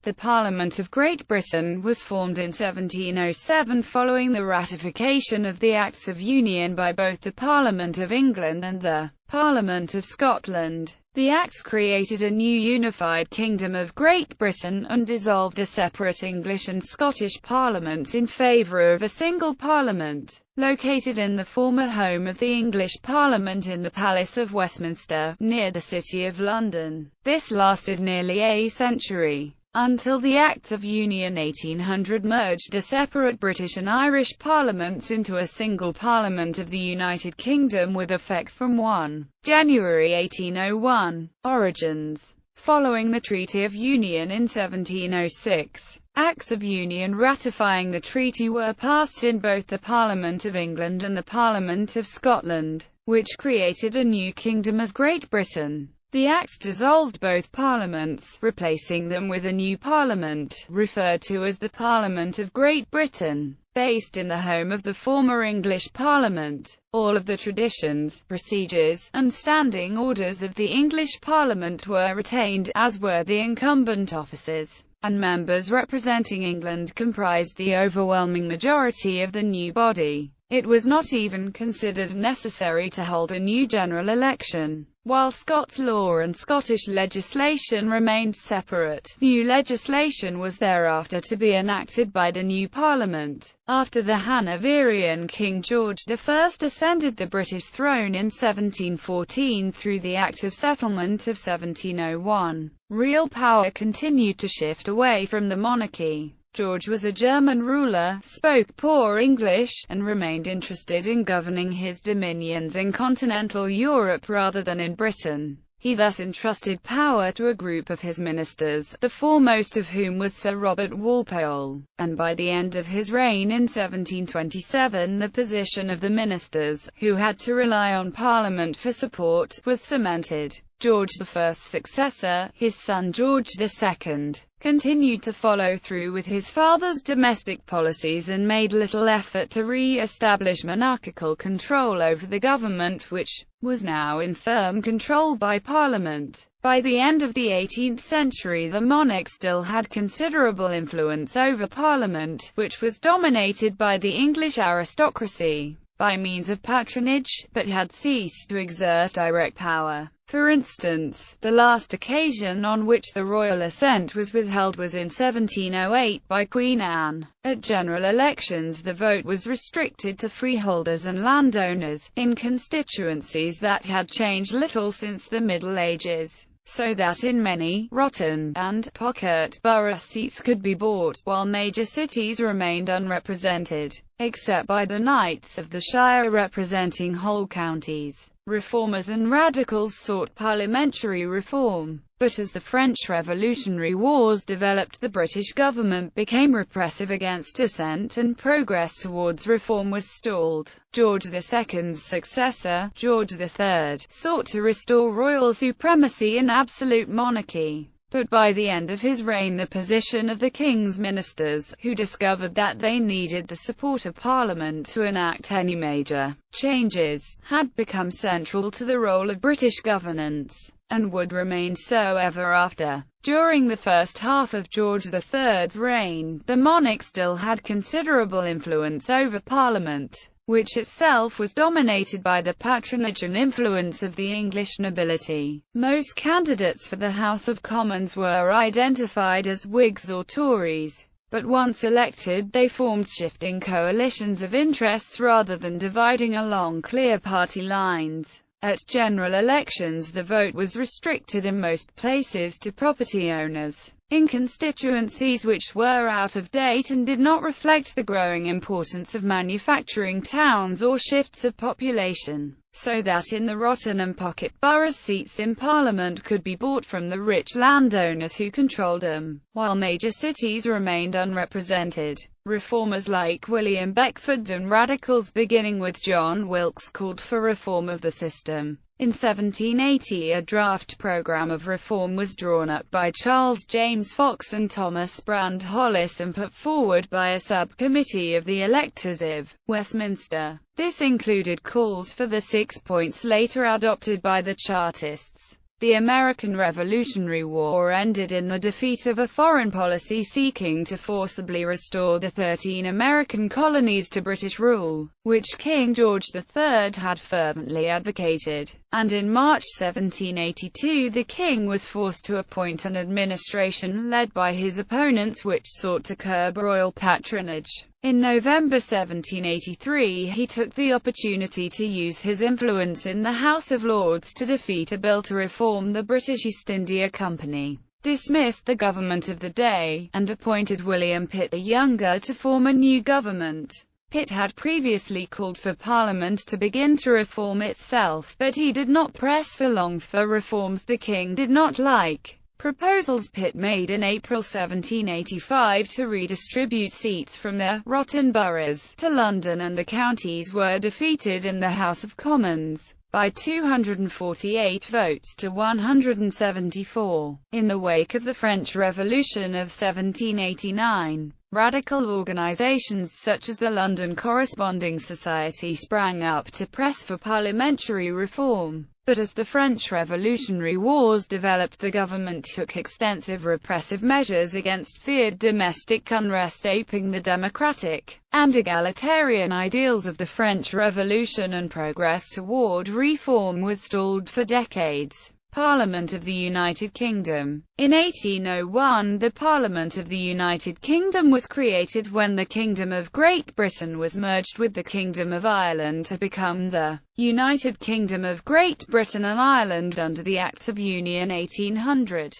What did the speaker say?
The Parliament of Great Britain was formed in 1707 following the ratification of the Acts of Union by both the Parliament of England and the Parliament of Scotland. The Acts created a new unified Kingdom of Great Britain and dissolved the separate English and Scottish parliaments in favour of a single parliament, located in the former home of the English Parliament in the Palace of Westminster, near the City of London. This lasted nearly a century, until the Act of Union 1800 merged the separate British and Irish parliaments into a single Parliament of the United Kingdom with effect from 1 January 1801. Origins. Following the Treaty of Union in 1706, Acts of Union ratifying the treaty were passed in both the Parliament of England and the Parliament of Scotland, which created a new Kingdom of Great Britain. The Acts dissolved both parliaments, replacing them with a new parliament, referred to as the Parliament of Great Britain, based in the home of the former English Parliament. All of the traditions, procedures, and standing orders of the English Parliament were retained, as were the incumbent offices, and members representing England comprised the overwhelming majority of the new body. It was not even considered necessary to hold a new general election. While Scots law and Scottish legislation remained separate, new legislation was thereafter to be enacted by the new Parliament. After the Hanoverian King George I ascended the British throne in 1714 through the Act of Settlement of 1701, real power continued to shift away from the monarchy. George was a German ruler, spoke poor English, and remained interested in governing his dominions in continental Europe rather than in Britain. He thus entrusted power to a group of his ministers, the foremost of whom was Sir Robert Walpole, and by the end of his reign in 1727 the position of the ministers, who had to rely on Parliament for support, was cemented. George I's successor, his son George II, continued to follow through with his father's domestic policies and made little effort to re-establish monarchical control over the government, which was now in firm control by Parliament. By the end of the 18th century the monarch still had considerable influence over Parliament, which was dominated by the English aristocracy, by means of patronage, but had ceased to exert direct power. For instance, the last occasion on which the royal assent was withheld was in 1708 by Queen Anne. At general elections the vote was restricted to freeholders and landowners, in constituencies that had changed little since the Middle Ages, so that in many Rotten and pocket borough seats could be bought, while major cities remained unrepresented, except by the Knights of the Shire representing whole counties. Reformers and radicals sought parliamentary reform, but as the French Revolutionary Wars developed the British government became repressive against dissent and progress towards reform was stalled. George II's successor, George III, sought to restore royal supremacy and absolute monarchy. But by the end of his reign the position of the king's ministers, who discovered that they needed the support of Parliament to enact any major changes, had become central to the role of British governance, and would remain so ever after. During the first half of George III's reign, the monarch still had considerable influence over Parliament, which itself was dominated by the patronage and influence of the English nobility. Most candidates for the House of Commons were identified as Whigs or Tories, but once elected they formed shifting coalitions of interests rather than dividing along clear party lines. At general elections the vote was restricted in most places to property owners, in constituencies which were out of date and did not reflect the growing importance of manufacturing towns or shifts of population, so that in the Rotten and pocket boroughs seats in Parliament could be bought from the rich landowners who controlled them, while major cities remained unrepresented. Reformers like William Beckford and radicals beginning with John Wilkes called for reform of the system. In 1780 a draft programme of reform was drawn up by Charles James Fox and Thomas Brand Hollis and put forward by a subcommittee of the electors of Westminster. This included calls for the 6 points later adopted by the Chartists. The American Revolutionary War ended in the defeat of a foreign policy seeking to forcibly restore the 13 American colonies to British rule, which King George III had fervently advocated, and in March 1782 the king was forced to appoint an administration led by his opponents which sought to curb royal patronage. In November 1783 he took the opportunity to use his influence in the House of Lords to defeat a bill to reform the British East India Company, dismissed the government of the day, and appointed William Pitt the Younger to form a new government. Pitt had previously called for Parliament to begin to reform itself, but he did not press for long for reforms the king did not like. Proposals Pitt made in April 1785 to redistribute seats from the «rotten boroughs» to London and the counties were defeated in the House of Commons by 248 votes to 174. In the wake of the French Revolution of 1789, radical organisations such as the London Corresponding Society sprang up to press for parliamentary reform. But as the French Revolutionary Wars developed, the government took extensive repressive measures against feared domestic unrest, aping the democratic and egalitarian ideals of the French Revolution, and progress toward reform was stalled for decades. Parliament of the United Kingdom. In 1801, the Parliament of the United Kingdom was created when the Kingdom of Great Britain was merged with the Kingdom of Ireland to become the United Kingdom of Great Britain and Ireland under the Acts of Union 1800.